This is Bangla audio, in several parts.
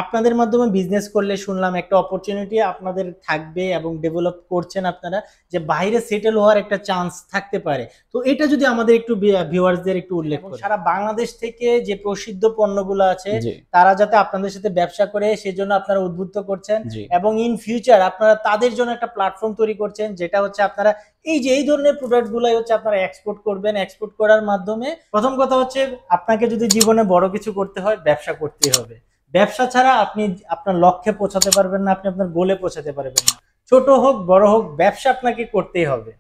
আপনাদের মাধ্যমে বিজনেস করলে শুনলাম একটা অপরচুনিটি আপনাদের থাকবে এবং ডেভেলপ করছেন আপনারা, যে বাইরে সেটেল হওয়ার একটা চান্স থাকতে পারে। তো এটা যদি আমাদের একটু ভিউয়ার্সদের একটু উল্লেখ করেন, সারা বাংলাদেশ থেকে যে প্রসিদ্ধ পণ্যগুলো আছে জি তারা যাতে আপনাদের সাথে ব্যবসা করে সেজন্য আপনারা উদ্বুদ্ধ করছেন, জি এবং ইন ফিউচার আপনারা তাদের জন্য একটা প্ল্যাটফর্ম তৈরি করছেন, যেটা হচ্ছে আপনারা এই যে এই ধরনের প্রোডাক্ট গুলাই হচ্ছে আপনারা এক্সপোর্ট করবেন। এক্সপোর্ট করার মাধ্যমে প্রথম কথা হচ্ছে, আপনাকে যদি জীবনে বড় কিছু করতে হয় ব্যবসা করতেই হবে। ব্যবসা ছাড়া আপনি আপনার লক্ষ্যে পৌঁছাতে পারবেন না, আপনি আপনার গোলে পৌঁছাতে পারবেন না। ছোট হোক বড় হোক ব্যবসা আপনাকে করতেই হবে।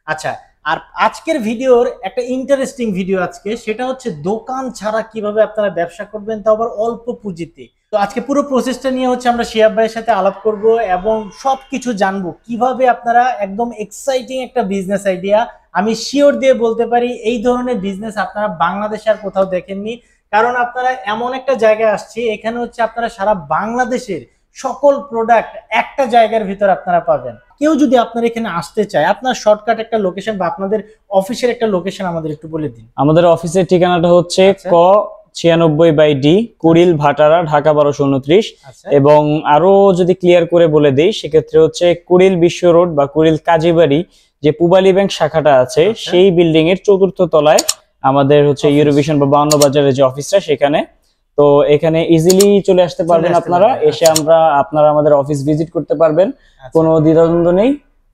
আচ্ছা, আর আজকের ভিডিওর একটা ইন্টারেস্টিং ভিডিও আজকে, সেটা হচ্ছে দোকান ছাড়া কিভাবে আপনারা ব্যবসা করবেন, তাও আবার অল্প পুঁজিতে। তো আজকে পুরো প্রসেসটা নিয়ে হচ্ছে আমরা শিহাব ভাইয়ের সাথে আলাপ করব এবং সবকিছু জানবো কিভাবে আপনারা একদম এক্সাইটিং একটা বিজনেস আইডিয়া, আমি শিওর দিয়ে বলতে পারি এই ধরনের বিজনেস আপনারা বাংলাদেশে আর কোথাও দেখেননি। কারণ আপনারা এমন একটা জায়গায় আসছে, এখানে হচ্ছে আপনারা সারা বাংলাদেশের সকল প্রোডাক্ট একটা জায়গার ভিতর আপনারা পাবেন। কেউ যদি আপনার এখানে আসতে চায়, আপনার শর্টকাট একটা লোকেশন বা আপনাদের অফিসের একটা লোকেশন আমাদের একটু বলে দিন। আমাদের অফিসের ঠিকানাটা হচ্ছে আচ্ছা। ক 96/D কুড়িল ভাটারা, ঢাকা 1229। আচ্ছা এবং আরো যদি ক্লিয়ার করে বলে দেই সেক্ষেত্রে হচ্ছে কুড়িল বিশ্ব রোড বা কুড়িল কাজীবাড়ি যে পূবালী ব্যাংক শাখাটা আছে আচ্ছা। সেই বিল্ডিং এর চতুর্থ তলায় আমাদের হচ্ছে অফিস। ইউরোভিশন বা 52 বাজারের যে অফিসটা সেখানে। তো এখানে ইজিলি চলে আসতে পারবেন আপনারা, এসে আপনারা আমাদের অফিস ভিজিট করতে পারবেন, আচ্ছা। কোনো দ্বিধাদ্বন্দ্ব নেই।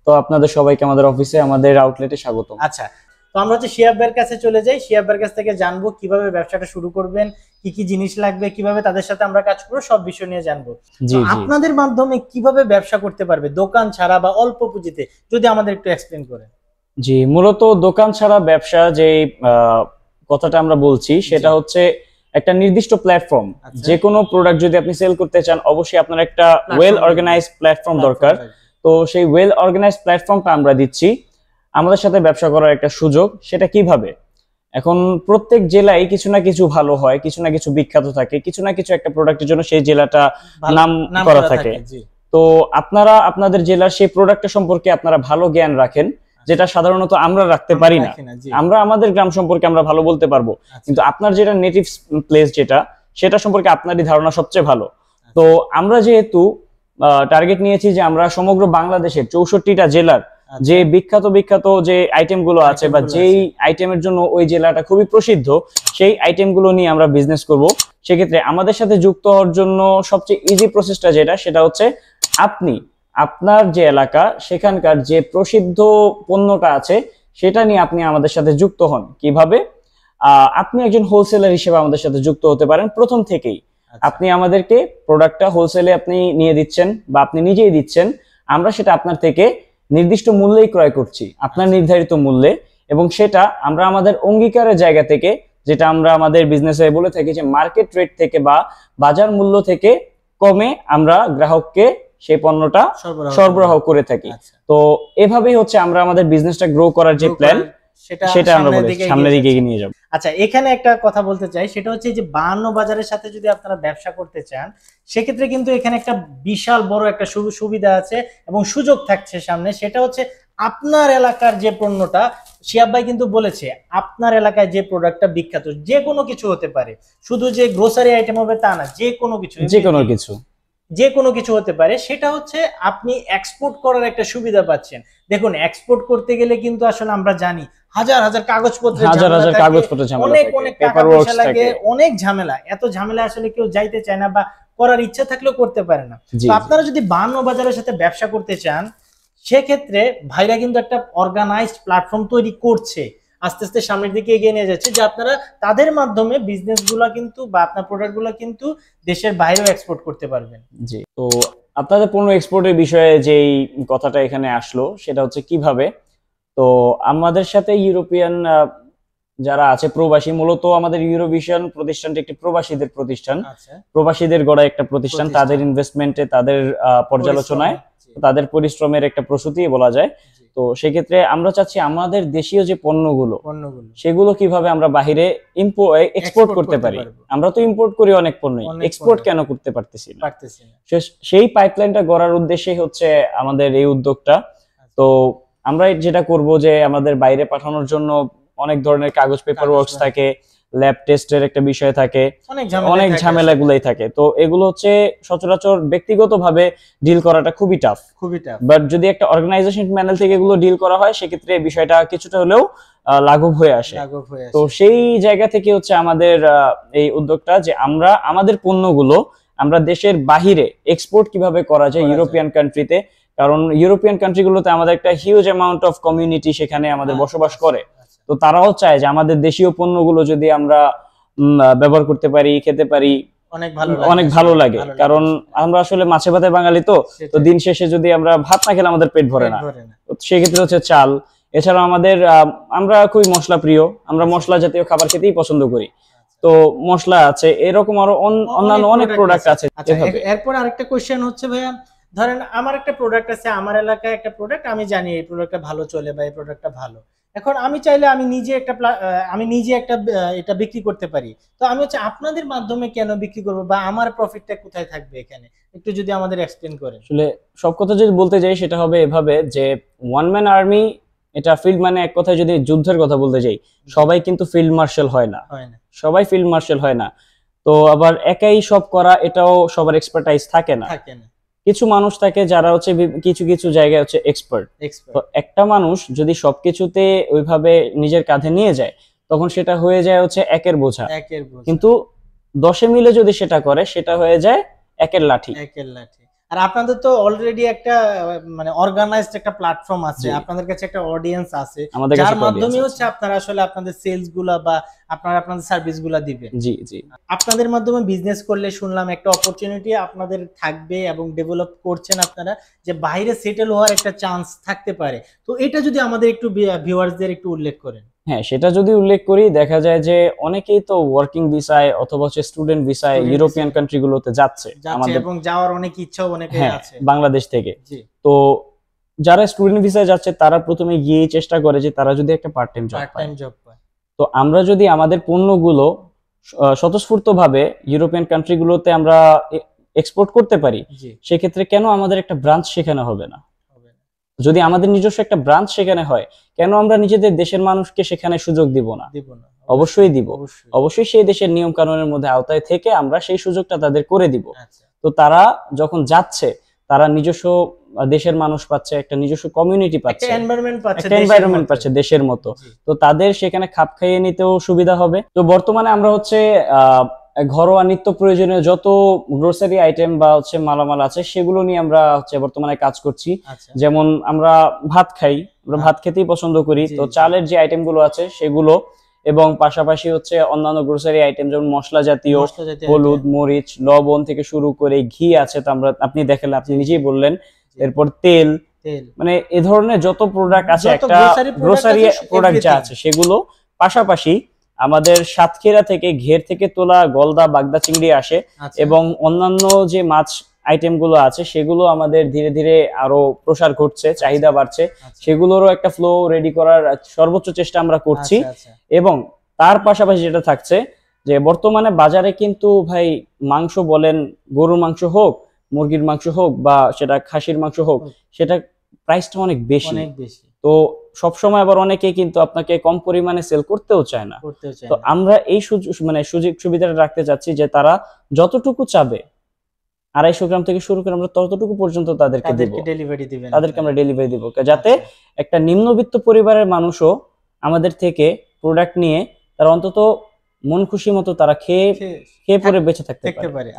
তো আপনাদের সবাইকে আমাদের অফিসে, আমাদের আউটলেটে স্বাগত। আচ্ছা, তো আমরা হচ্ছে শিহাব ভাইয়ের কাছে চলে যাই। শিহাব ভাইয়ের কাছ থেকে জানবো কিভাবে ব্যবসাটা শুরু করবেন, কি কি জিনিস লাগবে, কিভাবে তাদের সাথে আমরা কাজ করবো, সব বিষয় নিয়ে জানবো। জি জি আপনাদের মাধ্যমে কিভাবে ব্যবসা করতে পারবে দোকান ছাড়া বা অল্প পুঁজিতে, যদি আমাদের একটু এক্সপ্লেন করেন। জি, মূলত দোকান ছাড়া ব্যবসা যে কথাটা আমরা বলছি সেটা হচ্ছে একটা নির্দিষ্ট প্ল্যাটফর্ম। আচ্ছা। যে কোনো প্রোডাক্ট যদি আপনি সেল করতে চান অবশ্যই আপনার একটা ওয়েল অর্গানাইজড প্ল্যাটফর্ম দরকার। তো সেই ওয়েল অর্গানাইজড প্ল্যাটফর্মটা আমরা দিচ্ছি। আমাদের সাথে ব্যবসা করার একটা সুযোগ, সেটা কিভাবে? এখন প্রত্যেক জেলায় কিছু না কিছু ভালো হয়, কিছু না কিছু বিখ্যাত থাকে, কিছু না কিছু একটা প্রোডাক্টের জন্য সেই জেলাটা নাম করা থাকে। তো আপনারা আপনাদের জেলার সেই প্রোডাক্টটা সম্পর্কে আপনারা ভালো জ্ঞান রাখেন, যেটা সাধারণত আমরা রাখতে পারি না। আমরা আমাদের গ্রাম সম্পর্কে আমরা ভালো বলতে পারবো, কিন্তু আপনার যেটা নেটিভ প্লেস যেটা, সেটা সম্পর্কে আপনারই ধারণা সবচেয়ে ভালো। তো আমরা যেহেতু টার্গেট নিয়েছি যে আমরা সমগ্র বাংলাদেশের 64টা জেলার যে বিখ্যাত বিখ্যাত যে আইটেম গুলো আছে বা যেই আইটেমের জন্য ওই জেলাটা খুবই প্রসিদ্ধ, সেই আইটেম গুলো নিয়ে আমরা বিজনেস করব। সেক্ষেত্রে আমাদের সাথে যুক্ত হওয়ার জন্য সবচেয়ে ইজি প্রসেসটা যেটা, সেটা হচ্ছে আপনি আপনার যে এলাকা সেখানকার যে প্রসিদ্ধ পণ্যটা আছে সেটা নিয়ে আপনি আমাদের সাথে যুক্ত হন। কিভাবে? আপনি একজন হোলসেলার হিসেবে আমাদের সাথে যুক্ত হতে পারেন প্রথম থেকেই। আপনি আমাদেরকে প্রোডাক্টটা হোলসেলে আপনি নিয়ে দিচ্ছেন বা আপনি নিজেই দিচ্ছেন, আমরা সেটা আপনার থেকে নির্দিষ্ট মূল্যেই ক্রয় করছি, আপনার নির্ধারিত মূল্যে। এবং সেটা আমরা আমাদের অঙ্গীকারের জায়গা থেকে, যেটা আমরা আমাদের বিজনেসে বলে থাকি যে মার্কেট রেট থেকে বা বাজার মূল্য থেকে কমে আমরা গ্রাহককে সেই পণ্যটা সরবরাহ করে থাকি। তো এভাবেই হচ্ছে আমরা আমাদের বিজনেসটা গ্রো করার যে প্ল্যান, সেটা আমরা সামনের দিকে এগিয়ে নিয়ে যাব। আচ্ছা, এখানে একটা কথা বলতে চাই, সেটা হচ্ছে যে 52 বাজারের সাথে যদি আপনারা ব্যবসা করতে চান, সেক্ষেত্রে কিন্তু এখানে একটা বিশাল বড় একটা সুবিধা আছে এবং সুযোগ থাকছে সামনে। সেটা হচ্ছে আপনার এলাকার যে পণ্যটা, শিহাব ভাই কিন্তু বলেছে আপনার এলাকায় যে প্রোডাক্টটা বিখ্যাত, যে কোনো কিছু হতে পারে, শুধু যে গ্রোসারি আইটেম হবে তা না, যে কোনো কিছু হতে পারে, সেটা হচ্ছে আপনি এক্সপোর্ট করার একটা সুবিধা পাচ্ছেন। দেখুন, এক্সপোর্ট করতে গেলে কিন্তু আসলে আমরা জানি হাজার হাজার কাগজপত্র, অনেক ঝামেলা। এত ঝামেলা আসলে কেউ যাইতে চায় না বা করার ইচ্ছা থাকলেও করতে পারে না। তো আপনারা যদি 52 বাজারের সাথে ব্যবসা করতে চান, সেক্ষেত্রে ভাইরা কিন্তু একটা অর্গানাইজড প্ল্যাটফর্ম তৈরি করছে, আস্তে আস্তে সামনের দিকে এগিয়ে নিয়ে যাচ্ছে, যে আপনারা তাদের মাধ্যমে বিজনেস গুলা কিন্তু বা আপনার প্রোডাক্ট গুলা কিন্তু দেশের বাইরেও এক্সপোর্ট করতে পারবেন। জি, তো আপনাদের পণ্য এক্সপোর্টের বিষয়ে যেই কথাটা এখানে আসলো সেটা হচ্ছে কিভাবে। তো আমাদের সাথে ইউরোপিয়ান যারা আছে প্রবাসী, মূলত আমাদের ইউরোভিশন প্রতিষ্ঠানটি একটি প্রবাসীদের প্রতিষ্ঠান, প্রবাসীদের গড়া একটা প্রতিষ্ঠান। তাদের ইনভেস্টমেন্টে, তাদের পর্যালোচনায়, তাদের পরিশ্রমের একটা প্রসূতি বলা যায়। তো সেক্ষেত্রে আমরা চাচ্ছি আমাদের দেশীয় যে পণ্যগুলো সেগুলো কিভাবে আমরা বাহিরে এক্সপোর্ট করতে পারি। আমরা তো ইম্পোর্ট করি অনেক পণ্য, এক্সপোর্ট কেন করতে পারতেছি না? সেই পাইপলাইনটা গড়ার উদ্দেশ্যেই হচ্ছে আমাদের এই উদ্যোগটা। তো আমরা যেটা করব যে আমাদের বাইরে পাঠানোর জন্য অনেক ধরনের কাগজ পেপার ওয়ার্কস কাগজ থাকে, ল্যাব টেস্টের একটা বিষয় থাকে, অনেক অনেক ঝামেলা গুলাই থাকে। তো এগুলো হচ্ছে সচরাচর ব্যক্তিগতভাবে ডিল করাটা খুবই টাফ। খুবই টাফ। বাট যদি একটা অর্গানাইজেশন প্যানেল থেকে এগুলো ডিল করা হয় সেক্ষেত্রে বিষয়টা কিছুটা হলেও লাঘব হয়ে আসে। তো সেই জায়গা থেকে হচ্ছে আমাদের এই উদ্যোগটা যে আমরা আমাদের পণ্যগুলো আমরা দেশের বাহিরে এক্সপোর্ট কিভাবে করা যায় ইউরোপিয়ান কান্ট্রিতে, কারণ ইউরোপিয়ান কান্ট্রিগুলোতে আমাদের একটা হিউজ অ্যামাউন্ট অফ কমিউনিটি সেখানে আমাদের বসবাস করে। তো তারাও চায় যে আমাদের দেশীয় পণ্যগুলো যদি আমরা ব্যবহার করতে পারি, খেতে পারি, অনেক ভালো লাগে। কারণ আমরা আসলে মাছে ভাতে বাঙালি, তো দিন শেষে যদি আমরা ভাত না খেলে আমাদের পেট ভরে না। সেক্ষেত্রে হচ্ছে চাল, এছাড়া আমাদের আমরা খুবই মশলা প্রিয়, আমরা মশলা জাতীয় খাবার খেতেই পছন্দ করি। তো মশলা আছে, এরকম আরো অন্যান্য অনেক প্রোডাক্ট আছে। এরপর আরেকটা কোশ্চেন হচ্ছে ভাইয়া, ধরেন আমার একটা প্রোডাক্ট আছে, আমার এলাকায় একটা প্রোডাক্ট, আমি জানি এই প্রোডাক্টটা ভালো চলে বা এই প্রোডাক্টটা ভালো। এখন আমি চাইলে আমি নিজে একটা এটা বিক্রি করতে পারি। তো আমি হচ্ছে আপনাদের মাধ্যমে কেন বিক্রি করব বা আমার প্রফিটটা কোথায় থাকবে এখানে, একটু যদি আমাদের এক্সপ্লেইন করেন। আসলে সব কথা যদি বলতে যাই সেটা হবে এভাবে যে ওয়ান ম্যান আর্মি, এটা ফিল্ড মানে এক কথায় যদি যুদ্ধের কথা বলতে যাই, সবাই কিন্তু ফিল্ড মার্শাল হয় না, সবাই ফিল্ড মার্শাল হয় না। তো আবার একাই সব করা, এটাও সবার এক্সপার্টাইজ থাকে না। কিছু মানুষ থাকে যারা হচ্ছে কিছু কিছু জায়গায় হচ্ছে এক্সপার্ট। তো একটা মানুষ যদি সবকিছুতে ওইভাবে নিজের কাঁধে নিয়ে যায় তখন সেটা হয়ে যায় হচ্ছে একের বোঝা। কিন্তু 10 মিলে যদি সেটা করে সেটা হয়ে যায় একের লাঠি। আর আপনাদের তো অলরেডি একটা মানে অর্গানাইজড একটা প্ল্যাটফর্ম আছে, আপনাদের কাছে একটা অডিয়েন্স আছে, যার মাধ্যমে হচ্ছে আপনারা আসলে আপনাদের সেলস গুলা বা আপনারা আপনাদের সার্ভিস গুলা দিবেন। জি জি, আপনাদের মাধ্যমে বিজনেস করলে শুনলাম একটা অপরচুনিটি আপনাদের থাকবে এবং ডেভেলপ করছেন আপনারা, যে বাইরে সেটেল হওয়ার একটা চান্স থাকতে পারে। তো এটা যদি আমাদের একটু ভিউয়ার্সদের একটু উল্লেখ করেন। হ্যাঁ, সেটা যদি উল্লেখ করি, দেখা যায় যে অনেকেই তো ওয়ার্কিং ভিসায় অথবা হচ্ছে স্টুডেন্ট ভিসায় ইউরোপিয়ান কান্ট্রিগুলোতে যাচ্ছে আমাদের, এবং যাওয়ার অনেক ইচ্ছাও অনেকের আছে বাংলাদেশ থেকে। তো যারা স্টুডেন্ট ভিসায় যাচ্ছে তারা প্রথমে গিয়ে চেষ্টা করে যে তারা যদি একটা পার্ট টাইম জব পায়। তো আমরা যদি আমাদের পণ্যগুলো স্বতঃস্ফূর্তভাবে ইউরোপিয়ান কান্ট্রিগুলোতে আমরা এক্সপোর্ট করতে পারি, সেক্ষেত্রে কেন আমাদের একটা ব্রাঞ্চ সেখানে হবে না? যদি আমাদের নিজস্ব একটা ব্রাঞ্চ সেখানে হয়, কেন আমরা নিজেদের দেশের মানুষকে সেখানে সুযোগ দিব না? অবশ্যই দিব। অবশ্যই সেই দেশের নিয়ম কানুনের মধ্যে আওতায় থেকে আমরা সেই সুযোগটা তাদের করে দিব। তো তারা যখন যাচ্ছে তারা নিজস্ব দেশের মানুষ পাচ্ছে, একটা নিজস্ব কমিউনিটি পাচ্ছে, একটা এনভায়রনমেন্ট পাচ্ছে দেশের মতো। তো তাদের সেখানে খাপ খাইয়ে নিতেও সুবিধা হবে। তো বর্তমানে আমরা হচ্ছে ঘরোয়া নিত্য প্রয়োজনীয় যত গ্রোসারি আইটেম বা হচ্ছে মালামাল আছে সেগুলো নিয়ে আমরা হচ্ছে বর্তমানে কাজ করছি। যেমন আমরা ভাত খাই, আমরা ভাত খেতেই পছন্দ করি, তো চালের যে আইটেম গুলো আছে সেগুলো, এবং পাশাপাশি হচ্ছে অন্যান্য গ্রোসারি আইটেম যেমন মশলা জাতীয়, হলুদ, মরিচ, লবণ থেকে শুরু করে ঘি আছে, তো আমরা আপনি দেখালেন, আপনি নিজেই বললেন, এরপর তেল, মানে এ ধরনের যত প্রোডাক্ট আছে, একটা গ্রোসারি প্রোডাক্ট যা আছে সেগুলো। পাশাপাশি আমাদের সাতক্ষীরা থেকে ঘের থেকে তোলা গলদা, বাগদা চিংড়ি আসে, এবং অন্যান্য যে মাছ আইটেম গুলো আছে সেগুলো আমাদের ধীরে ধীরে আরো প্রসার ঘটছে, চাহিদা বাড়ছে, সেগুলোরও একটা ফ্লো রেডি করার সর্বোচ্চ চেষ্টা আমরা করছি। এবং তার পাশাপাশি যেটা থাকছে যে বর্তমানে বাজারে কিন্তু ভাই মাংস বলেন, গরুর মাংস হোক, মুরগির মাংস হোক, বা সেটা খাসির মাংস হোক, সেটা প্রাইসটা অনেক বেশি। তো সবসময় আবার অনেকে কিন্তু আপনাকে কম পরিমাণে সেল করতেও চায় না। তো আমরা এই সুযোগ সুবিধাটা রাখতে চাচ্ছি যে তারা যতটুকু চাবে, 250 গ্রাম থেকে শুরু করে আমরা ততটুকু পর্যন্ত তাদেরকে আমরা ডেলিভারি দিব, যাতে একটা নিম্নবিত্ত পরিবারের মানুষও আমাদের থেকে প্রোডাক্ট নিয়ে তারা অন্তত মন খুশি মতো তারা খেয়ে পরে বেঁচে থাকতে পারে।